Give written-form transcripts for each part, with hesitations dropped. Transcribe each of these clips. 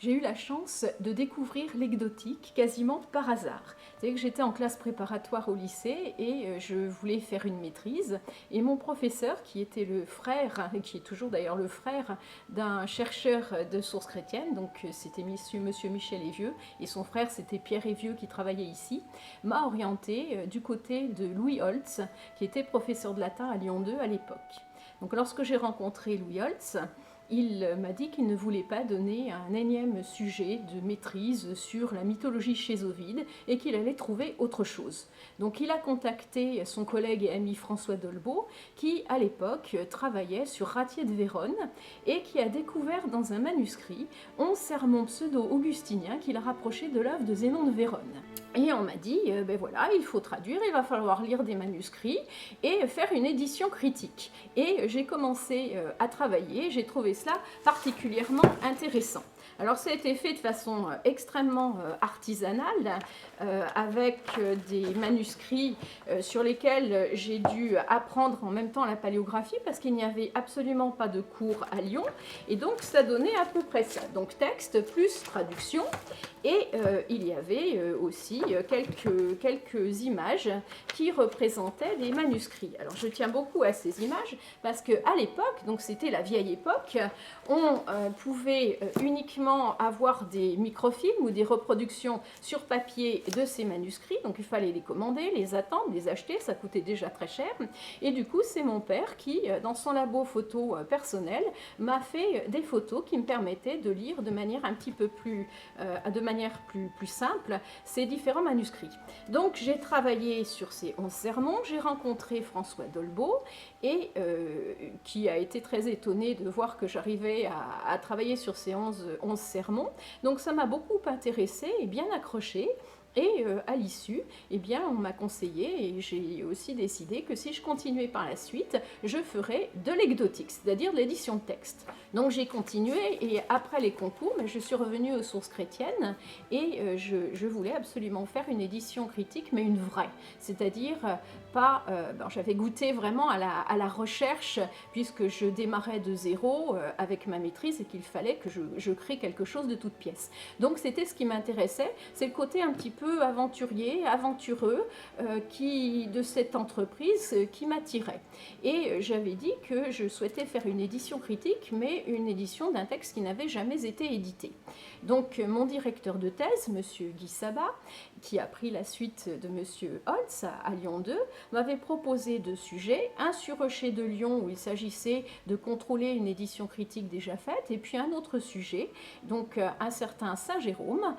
j'ai eu la chance de découvrir l'exotique quasiment par hasard. C'est que j'étais en classe préparatoire au lycée et je voulais faire une maîtrise. Et mon professeur, qui était le frère, et qui est toujours d'ailleurs le frère d'un chercheur de sources chrétiennes, donc c'était monsieur Michel Évieux, et son frère c'était Pierre Évieux qui travaillait ici, m'a orienté du côté de Louis Holtz, qui était professeur de latin à Lyon 2 à l'époque. Donc lorsque j'ai rencontré Louis Holtz, il m'a dit qu'il ne voulait pas donner un énième sujet de maîtrise sur la mythologie chez Ovide et qu'il allait trouver autre chose. Donc il a contacté son collègue et ami François Dolbeau qui à l'époque travaillait sur Ratier de Vérone et qui a découvert dans un manuscrit 11 sermons pseudo-augustiniens qu'il a rapprochés de l'œuvre de Zénon de Vérone. Et on m'a dit, ben voilà, il faut traduire, il va falloir lire des manuscrits et faire une édition critique. Et j'ai commencé à travailler, j'ai trouvé cela particulièrement intéressant. Alors ça a été fait de façon extrêmement artisanale, avec des manuscrits sur lesquels j'ai dû apprendre en même temps la paléographie parce qu'il n'y avait absolument pas de cours à Lyon. Et donc ça donnait à peu près ça. Donc texte plus traduction. Et il y avait aussi quelques images qui représentaient des manuscrits. Alors je tiens beaucoup à ces images parce qu'à l'époque, donc c'était la vieille époque, on pouvait uniquement avoir des microfilms ou des reproductions sur papier de ces manuscrits. Donc il fallait les commander, les attendre, les acheter, ça coûtait déjà très cher. Et du coup, c'est mon père qui, dans son labo photo personnel, m'a fait des photos qui me permettaient de lire de manière un petit peu plus simple ces différents manuscrits. Donc j'ai travaillé sur ces 11 sermons, j'ai rencontré François Dolbeau et qui a été très étonné de voir que j'arrivais à travailler sur ces 11 sermons. Donc ça m'a beaucoup intéressée et bien accrochée. Et à l'issue, eh bien, on m'a conseillé et j'ai aussi décidé que si je continuais par la suite, je ferais de l'exotique, c'est-à-dire de l'édition de texte. Donc j'ai continué et après les concours, je suis revenue aux sources chrétiennes et je voulais absolument faire une édition critique, mais une vraie, c'est-à-dire pas, j'avais goûté vraiment à la recherche puisque je démarrais de zéro avec ma maîtrise et qu'il fallait que je crée quelque chose de toute pièce. Donc c'était ce qui m'intéressait, c'est le côté un petit peu aventurier, aventureux de cette entreprise qui m'attirait. Et j'avais dit que je souhaitais faire une édition critique, mais une édition d'un texte qui n'avait jamais été édité. Donc mon directeur de thèse, M. Guy Sabat, qui a pris la suite de M. Holtz à Lyon 2, m'avait proposé deux sujets, un sur Rocher de Lyon où il s'agissait de contrôler une édition critique déjà faite, et puis un autre sujet, donc un certain Saint-Jérôme,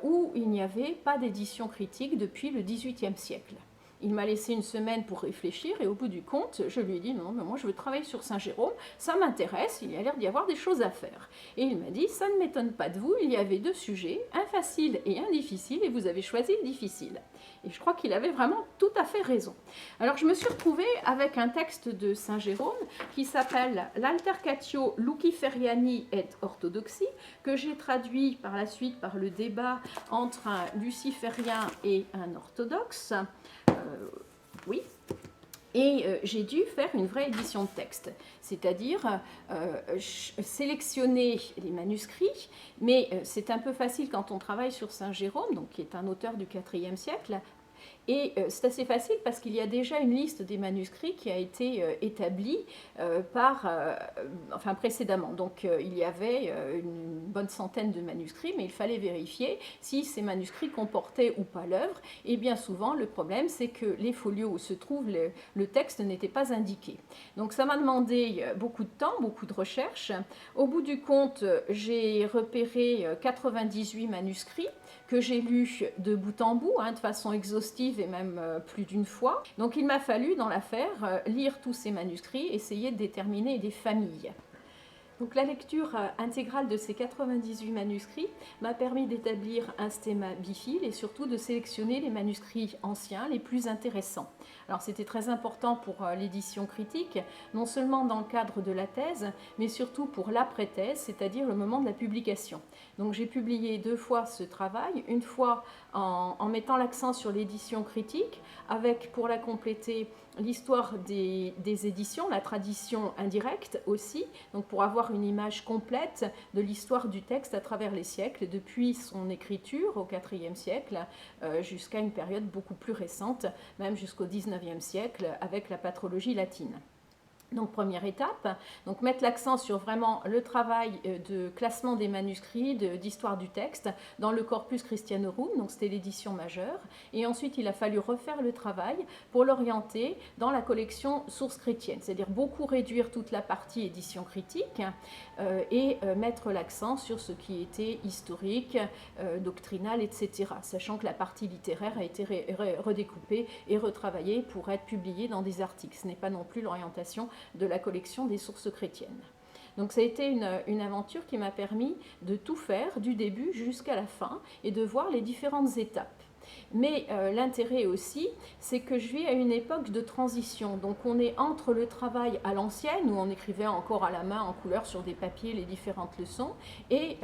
où il n'y avait pas d'édition critique depuis le XVIIIe siècle. Il m'a laissé une semaine pour réfléchir et au bout du compte, je lui ai dit non, mais moi je veux travailler sur Saint-Jérôme, ça m'intéresse, il y a l'air d'y avoir des choses à faire. Et il m'a dit, ça ne m'étonne pas de vous, il y avait deux sujets, un facile et un difficile, et vous avez choisi le difficile. Et je crois qu'il avait vraiment tout à fait raison. Alors je me suis retrouvée avec un texte de Saint-Jérôme qui s'appelle l'Altercatio Luciferiani et Orthodoxie, que j'ai traduit par la suite par le débat entre un luciférien et un orthodoxe. Oui. Et j'ai dû faire une vraie édition de texte, c'est-à-dire sélectionner les manuscrits, mais c'est un peu facile quand on travaille sur Saint-Jérôme, donc qui est un auteur du IVe siècle. Et c'est assez facile parce qu'il y a déjà une liste des manuscrits qui a été établie précédemment. Donc il y avait une bonne centaine de manuscrits, mais il fallait vérifier si ces manuscrits comportaient ou pas l'œuvre. Et bien souvent, le problème, c'est que les folios où se trouve le texte n'étaient pas indiqués. Donc ça m'a demandé beaucoup de temps, beaucoup de recherches. Au bout du compte, j'ai repéré 98 manuscrits que j'ai lus de bout en bout, de façon exhaustive et même plus d'une fois. Donc il m'a fallu, dans l'affaire, lire tous ces manuscrits, essayer de déterminer des familles. Donc la lecture intégrale de ces 98 manuscrits m'a permis d'établir un stéma bifile et surtout de sélectionner les manuscrits anciens les plus intéressants. Alors c'était très important pour l'édition critique, non seulement dans le cadre de la thèse, mais surtout pour l'après-thèse, c'est-à-dire le moment de la publication. Donc j'ai publié deux fois ce travail, une fois en mettant l'accent sur l'édition critique, avec pour la compléter l'histoire des éditions, la tradition indirecte aussi, donc pour avoir avoir une image complète de l'histoire du texte à travers les siècles, depuis son écriture au IVe siècle jusqu'à une période beaucoup plus récente, même jusqu'au XIXe siècle avec la patrologie latine. Donc première étape, donc mettre l'accent sur vraiment le travail de classement des manuscrits, d'histoire du texte dans le Corpus Christianorum, donc c'était l'édition majeure, et ensuite il a fallu refaire le travail pour l'orienter dans la collection sources chrétiennes, c'est-à-dire beaucoup réduire toute la partie édition critique et mettre l'accent sur ce qui était historique, doctrinal, etc., sachant que la partie littéraire a été redécoupée et retravaillée pour être publiée dans des articles. Ce n'est pas non plus l'orientation de la collection des sources chrétiennes. Donc ça a été une aventure qui m'a permis de tout faire du début jusqu'à la fin et de voir les différentes étapes. Mais l'intérêt aussi, c'est que je vis à une époque de transition. Donc on est entre le travail à l'ancienne, où on écrivait encore à la main en couleur sur des papiers les différentes leçons, et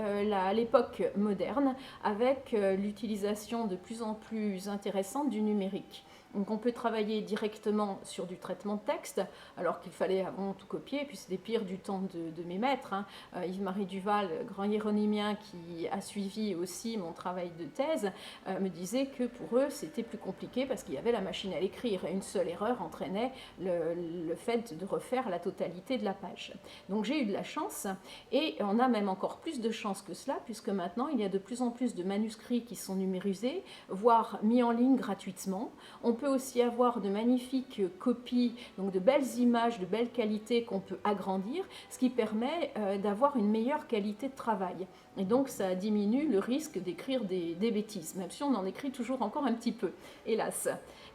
l'époque moderne, avec l'utilisation de plus en plus intéressante du numérique. Donc on peut travailler directement sur du traitement de texte, alors qu'il fallait avant tout copier, et puis c'était pire du temps de mes maîtres. Yves-Marie Duval, grand hiéronymien qui a suivi aussi mon travail de thèse, me disait que pour eux c'était plus compliqué parce qu'il y avait la machine à l'écrire, et une seule erreur entraînait le fait de refaire la totalité de la page. Donc j'ai eu de la chance, et on a même encore plus de chance que cela, puisque maintenant il y a de plus en plus de manuscrits qui sont numérisés, voire mis en ligne gratuitement. On peut aussi avoir de magnifiques copies, donc de belles images, de belle qualité qu'on peut agrandir, ce qui permet d'avoir une meilleure qualité de travail. Et donc ça diminue le risque d'écrire des bêtises, même si on en écrit toujours encore un petit peu, hélas.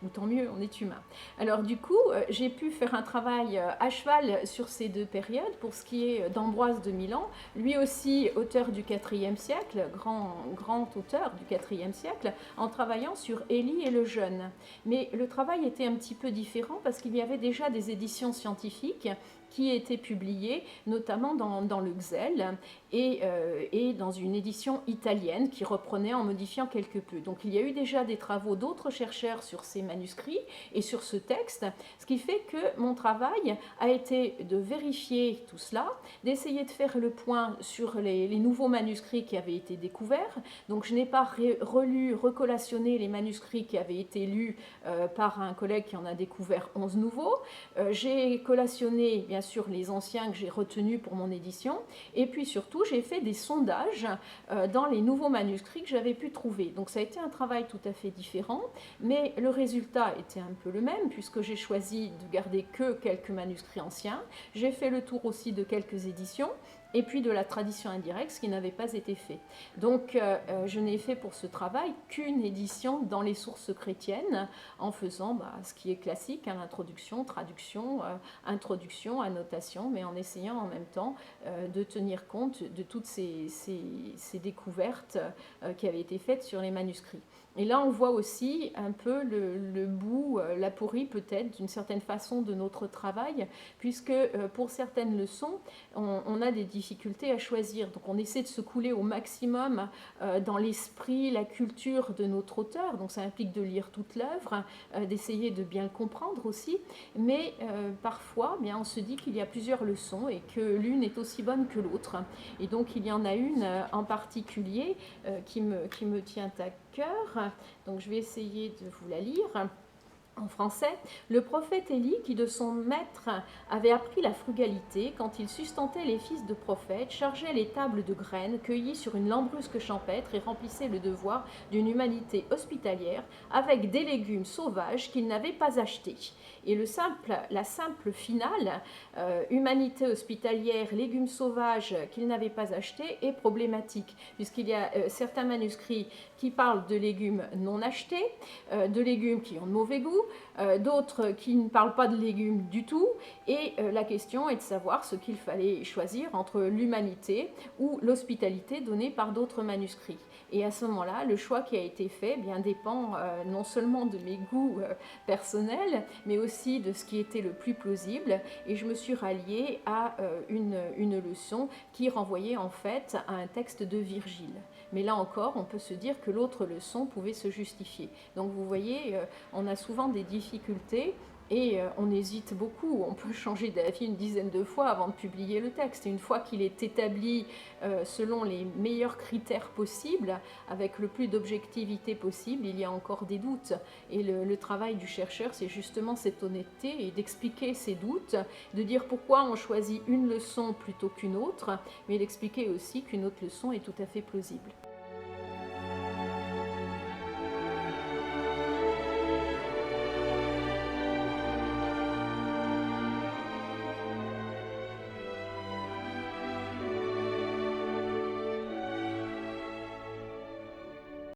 Ou tant mieux, on est humain. Alors du coup, j'ai pu faire un travail à cheval sur ces deux périodes, pour ce qui est d'Ambroise de Milan, lui aussi auteur du IVe siècle, grand auteur du IVe siècle, en travaillant sur Élie et le jeûne. Mais le travail était un petit peu différent parce qu'il y avait déjà des éditions scientifiques qui étaient publiées, notamment dans le Xel et dans une édition italienne qui reprenait en modifiant quelque peu. Donc il y a eu déjà des travaux d'autres chercheurs sur ces manuscrits et sur ce texte, ce qui fait que mon travail a été de vérifier tout cela, d'essayer de faire le point sur les nouveaux manuscrits qui avaient été découverts. Donc je n'ai pas recollationné les manuscrits qui avaient été lus par un collègue qui en a découvert 11 nouveaux. J'ai collationné bien sûr les anciens que j'ai retenus pour mon édition, et puis surtout j'ai fait des sondages dans les nouveaux manuscrits que j'avais pu trouver. Donc ça a été un travail tout à fait différent, mais le résultat était un peu le même, puisque j'ai choisi de garder que quelques manuscrits anciens. J'ai fait le tour aussi de quelques éditions, et puis de la tradition indirecte, ce qui n'avait pas été fait. Donc je n'ai fait pour ce travail qu'une édition dans les sources chrétiennes, en faisant ce qui est classique, l'introduction, traduction, introduction, annotation, mais en essayant en même temps de tenir compte de toutes ces découvertes qui avaient été faites sur les manuscrits. Et là, on voit aussi un peu le bout, la pourrie peut-être, d'une certaine façon de notre travail, puisque pour certaines leçons, on a des difficultés à choisir. Donc on essaie de se couler au maximum dans l'esprit, la culture de notre auteur. Donc ça implique de lire toute l'œuvre, d'essayer de bien le comprendre aussi. Mais parfois, bien, on se dit qu'il y a plusieurs leçons et que l'une est aussi bonne que l'autre. Et donc il y en a une en particulier qui me tient à cœur. Donc je vais essayer de vous la lire. En français, le prophète Élie, qui de son maître avait appris la frugalité, quand il sustentait les fils de prophètes, chargeait les tables de graines cueillies sur une lambrusque champêtre et remplissait le devoir d'une humanité hospitalière avec des légumes sauvages qu'il n'avait pas achetés. Et la simple finale, humanité hospitalière, légumes sauvages qu'il n'avait pas achetés, est problématique, puisqu'il y a certains manuscrits qui parlent de légumes non achetés, de légumes qui ont de mauvais goût, d'autres qui ne parlent pas de légumes du tout, et la question est de savoir ce qu'il fallait choisir entre l'humanité ou l'hospitalité donnée par d'autres manuscrits. Et à ce moment-là, le choix qui a été fait dépend non seulement de mes goûts personnels, mais aussi de ce qui était le plus plausible. Et je me suis ralliée à une leçon qui renvoyait en fait à un texte de Virgile. Mais là encore, on peut se dire que l'autre leçon pouvait se justifier. Donc vous voyez, on a souvent des difficultés. et on hésite beaucoup, on peut changer d'avis une dizaine de fois avant de publier le texte. Et une fois qu'il est établi selon les meilleurs critères possibles, avec le plus d'objectivité possible, il y a encore des doutes. Et le travail du chercheur, c'est justement cette honnêteté et d'expliquer ces doutes, de dire pourquoi on choisit une leçon plutôt qu'une autre, mais d'expliquer aussi qu'une autre leçon est tout à fait plausible.